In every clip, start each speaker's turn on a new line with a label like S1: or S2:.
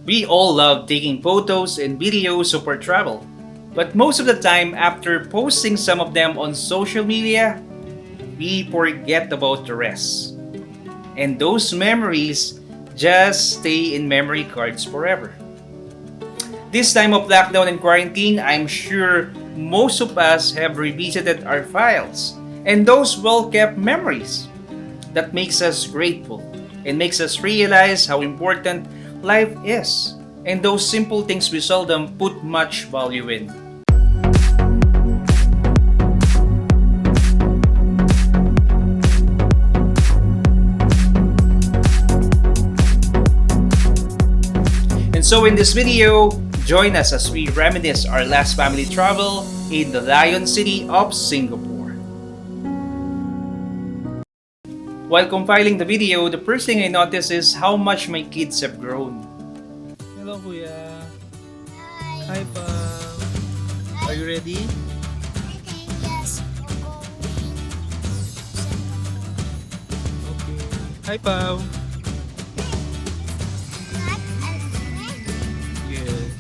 S1: We all love taking photos and videos of our travel. But most of the time, after posting some of them on social media, we forget about the rest. And those memories just stay in memory cards forever. This time of lockdown and quarantine, I'm sure most of us have revisited our files and those well-kept memories that makes us grateful and makes us realize how important life is and those simple things we seldom put much value in. And so in this video, join us as we reminisce our last family travel in the Lion City of Singapore. While compiling the video, the first thing I noticed is how much my kids have grown.
S2: Hello, Kuya.
S3: Hi.
S2: Hi, Pam. Are you ready?
S3: Yes, we're going.
S2: Okay. Hi, Pam.
S3: Not a friend.
S2: Yes.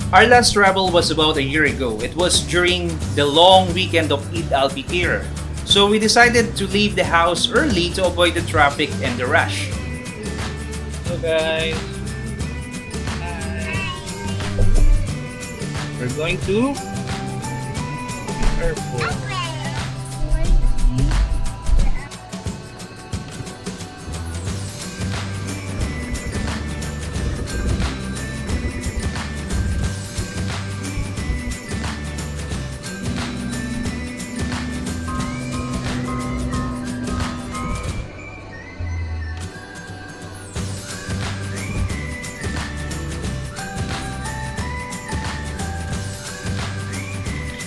S1: Our last travel was about a year ago. It was during the long weekend of Eid al-Fitr. So we decided to leave the house early to avoid the traffic and the rush.
S2: Hello, guys. Hi. We're going to airport.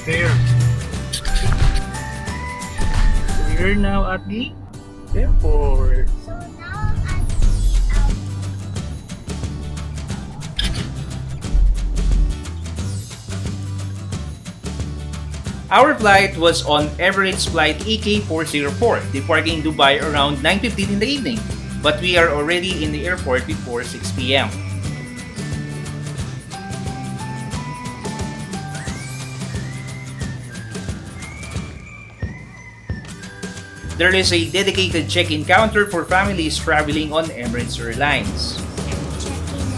S2: There. We're now at the airport.
S3: So now I'm out.
S1: Our flight was on Emirates Flight EK404, departing Dubai around 9:15 in the evening. But we are already in the airport before 6 p.m. There is a dedicated check-in counter for families traveling on Emirates Airlines.
S3: Checking in.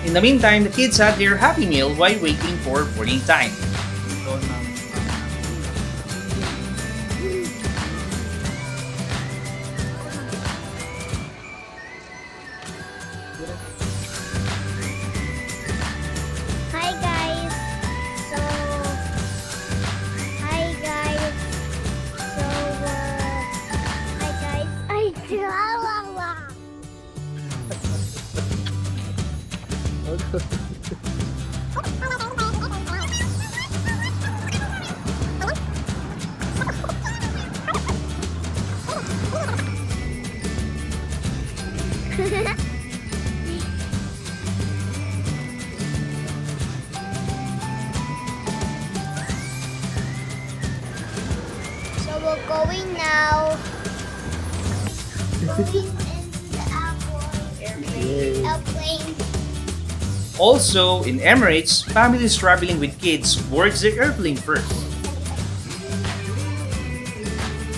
S1: In the meantime, the kids had their Happy Meal while waiting for boarding time.
S2: So now,
S3: Hi guys. So hi guys. So hi guys. I So we're going now. Going into the airplane.
S1: Also, in Emirates, families traveling with kids boards the airplane first.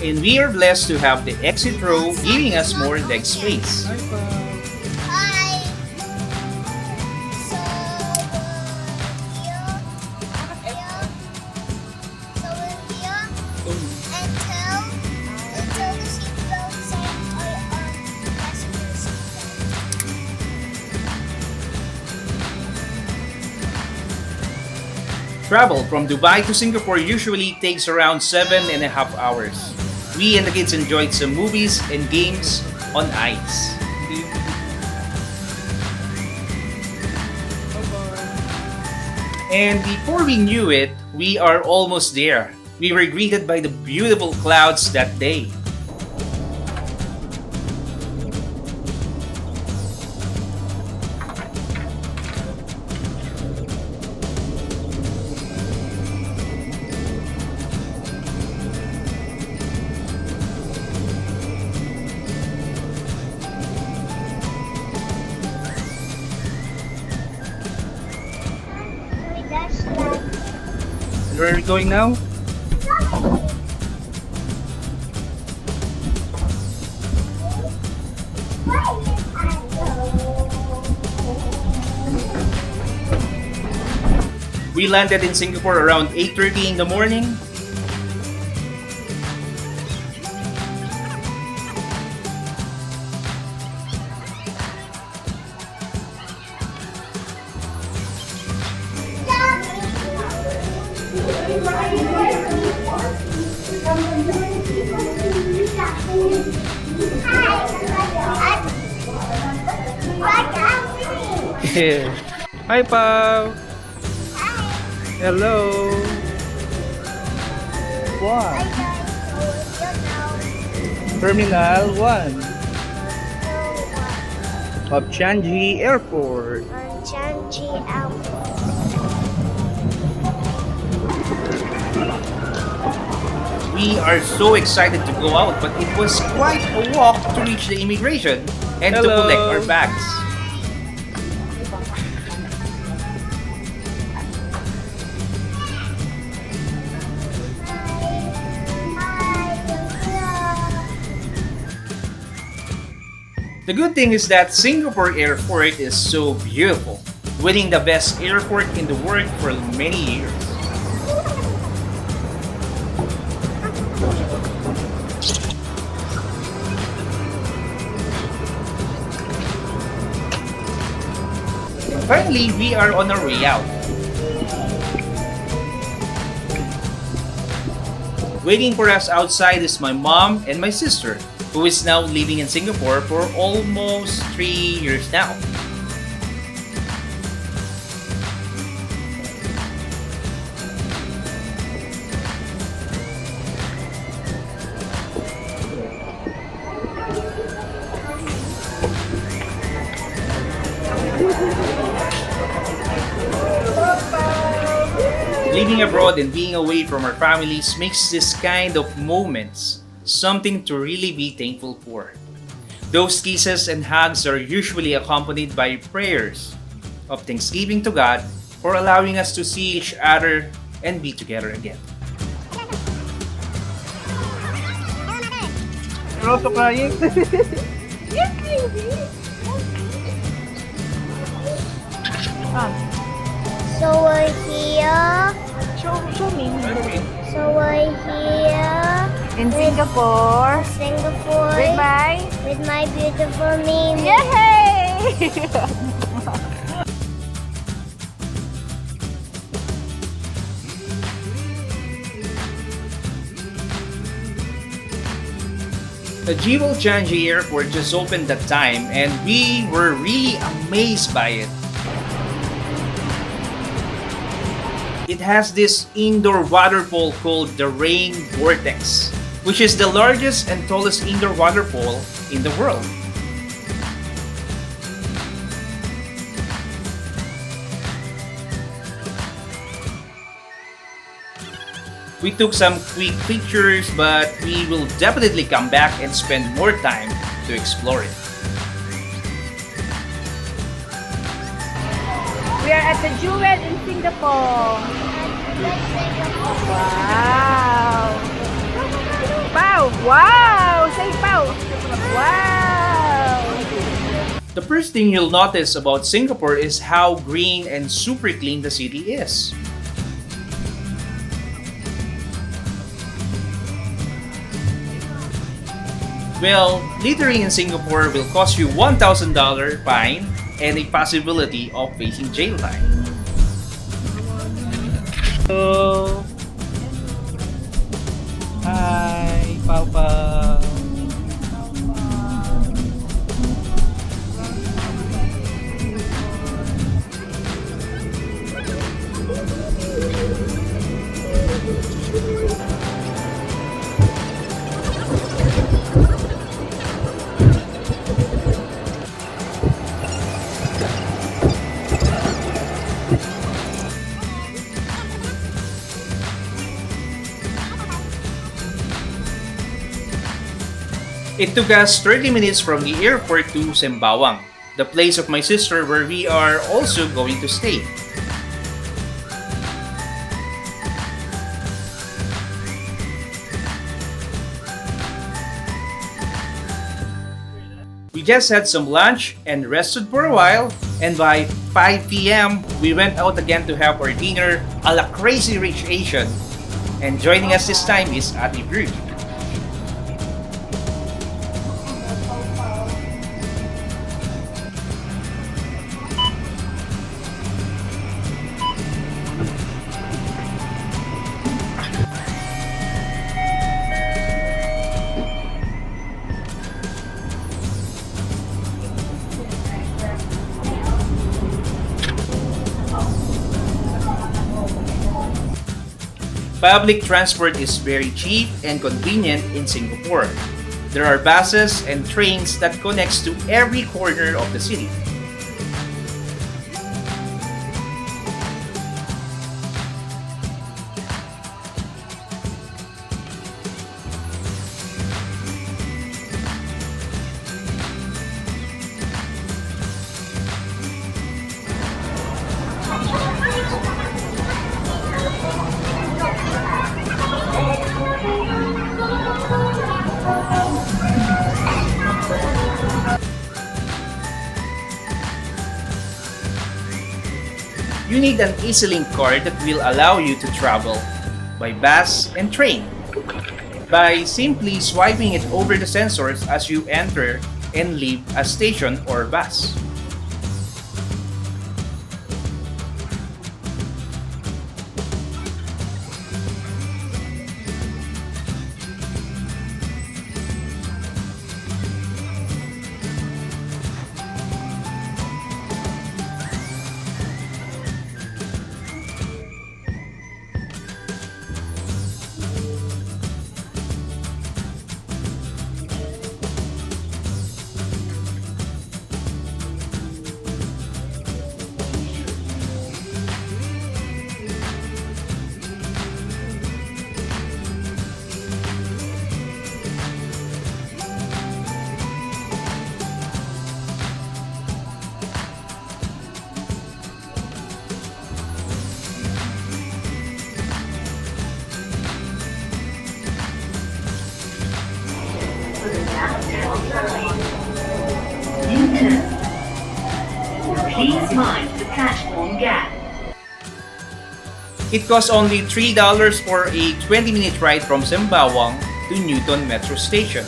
S1: And we are blessed to have the exit row giving us more leg space.
S2: hi, Pam.
S3: Hi. So we're here until the seatbelt signs are on the passenger seatbelt.
S1: Travel from Dubai to Singapore usually takes around 7.5 hours. We and the kids enjoyed some movies and games on ice. And before we knew it, we are almost there. We were greeted by the beautiful clouds that day. Where are we going now? We landed in Singapore around 8:30 in the morning. Hi, Pao. Hello. What? Terminal 1 of Changi Airport.
S3: On Changi Airport.
S1: We are so excited to go out, but it was quite a walk to reach the immigration and to
S2: Hello.
S1: collect our bags. The good thing is that Singapore Airport is so beautiful, winning the best airport in the world for many years. Finally, we are on our way out. Waiting for us outside is my mom and my sister, who is now living in Singapore for almost 3 years now. Living abroad and being away from our families makes this kind of moments something to really be thankful for. Those kisses and hugs are usually accompanied by prayers of thanksgiving to God for allowing us to see each other and be together again.
S2: You're also crying?
S3: So we're here.
S4: Show me.
S3: So we're here.
S4: In Singapore.
S3: Singapore.
S4: Goodbye.
S3: With my beautiful Mimi.
S4: Yay!
S1: The Jivo Changi Airport just opened that time and we were really amazed by it. It has this indoor waterfall called the Rain Vortex, which is the largest and tallest indoor waterfall in the world. We took some quick pictures, but we will definitely come back and spend more time to explore it.
S4: We are at the Jewel in Singapore. Wow! Pow! Wow! Say pow! Wow!
S1: The first thing you'll notice about Singapore is how green and super clean the city is. Well, littering in Singapore will cost you $1,000 fine and a possibility of facing jail time.
S2: Hello. Hi, Pau Pau.
S1: It took us 30 minutes from the airport to Sembawang, the place of my sister where we are also going to stay. We just had some lunch and rested for a while, and by 5 p.m. we went out again to have our dinner a la Crazy Rich Asian. And joining us this time is Ate Bru. Public transport is very cheap and convenient in Singapore. There are buses and trains that connects to every corner of the city. You need an EasyLink card that will allow you to travel by bus and train by simply swiping it over the sensors as you enter and leave a station or bus.
S5: U-turn. Please mind the platform gap.
S1: It costs only $3 for a 20-minute ride from Sembawang to Newton Metro Station.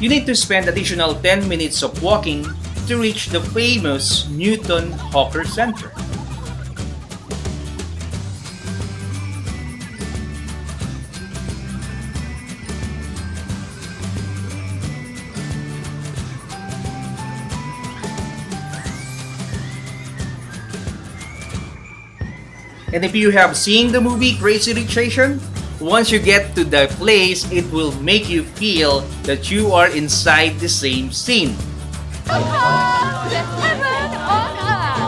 S1: You need to spend additional 10 minutes of walking to reach the famous Newton Hawker Center. And if you have seen the movie Crazy Rich Asian, once you get to the place, it will make you feel that you are inside the same scene.
S6: Heaven on earth!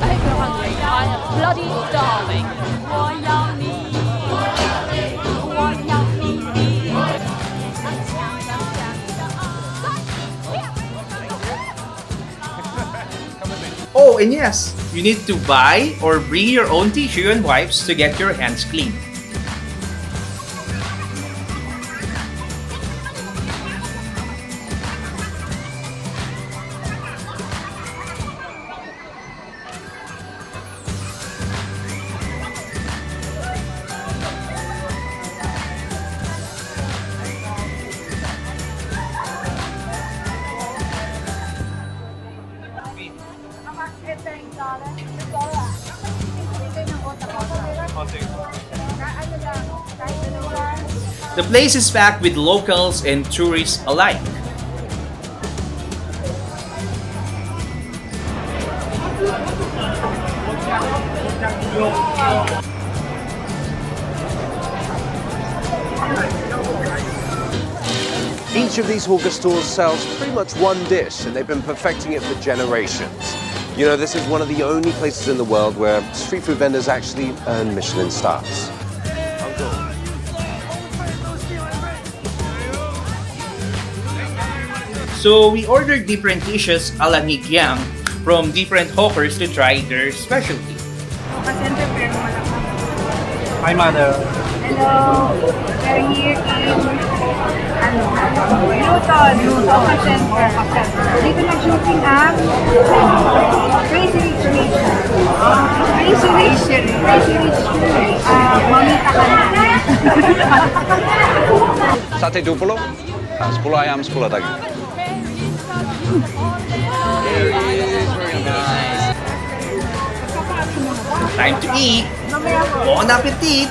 S6: I feel hungry. I am bloody starving. 我要你，我要你。
S1: Oh, and yes, you need to buy or bring your own tissue and wipes to get your hands clean. The place is packed with locals and tourists alike.
S7: Each of these hawker stores sells pretty much one dish, and they've been perfecting it for generations. You know, this is one of the only places in the world where street food vendors actually earn Michelin stars.
S1: So we ordered different dishes a la Nigyang from different hawkers to try their specialty.
S2: Hi, mother.
S4: Hello. We're here in Newton Center. Dito nag-shooting ang Crazy Rich Nation. Crazy Rich mamita ka na.
S8: Sate dupulo, 10 ayam, 10 daging.
S1: Time to eat! Bon appetit!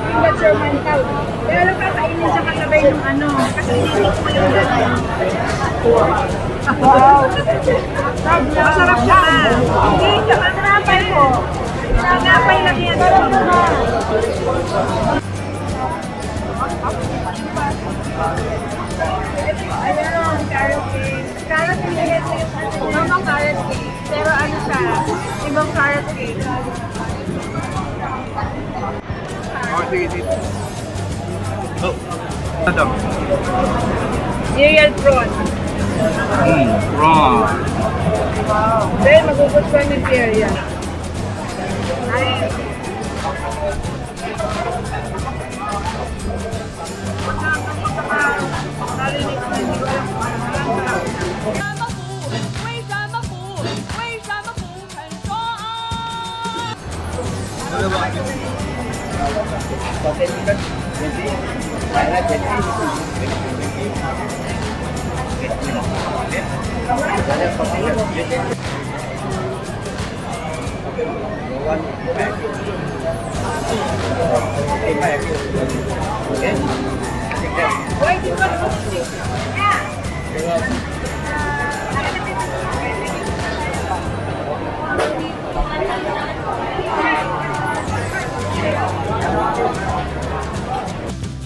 S4: Yung that's your mental. Kaya lang kakainin siya kasabay ng ano. Kasi hindi ko yung gano'n. Wow! Masarap siya. Hindi, siya manapay ko. Nanapay lang yan. Ayun, carrot cake. Carrot cake. Ibang carrot cake. Pero ano siya, ibang carrot cake. Cereal prawn.
S2: Wrong.
S4: Then, magugustuhan yung cereal. Ay.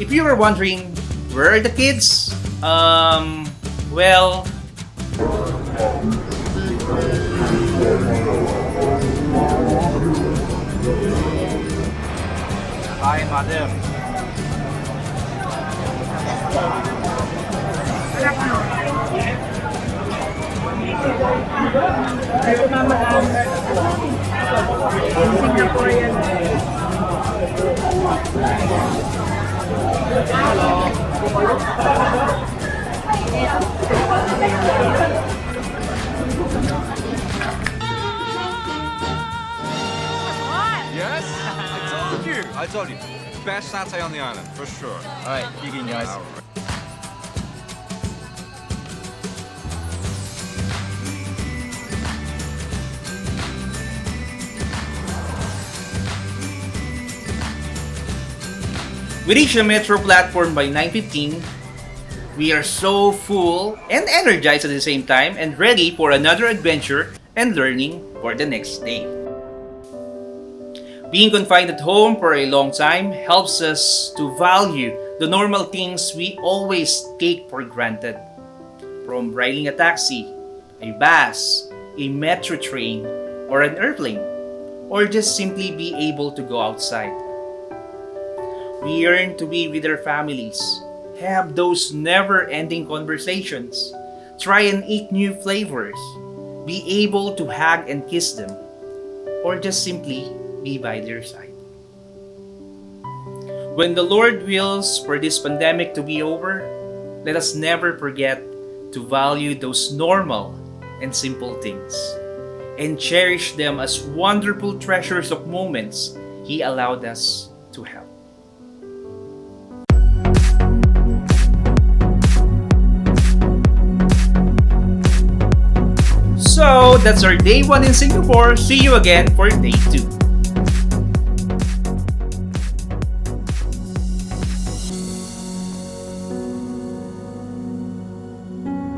S1: If you were wondering, where are the kids? Well,
S2: Hi, mother.
S4: Ay, mama ang Singaporean.
S8: Yes? I told you. Best satay on the island, for sure.
S2: Alright, begin guys.
S1: we reached the metro platform by 9:15. We are so full and energized at the same time and ready for another adventure and learning for the next day. Being confined at home for a long time helps us to value the normal things we always take for granted. From riding a taxi, a bus, a metro train, or an airplane, or just simply be able to go outside. We yearn to be with our families, have those never-ending conversations, try and eat new flavors, be able to hug and kiss them, or just simply be by their side. When the Lord wills for this pandemic to be over, let us never forget to value those normal and simple things and cherish them as wonderful treasures of moments He allowed us to have. So that's our day 1 in Singapore. See you again for day 2.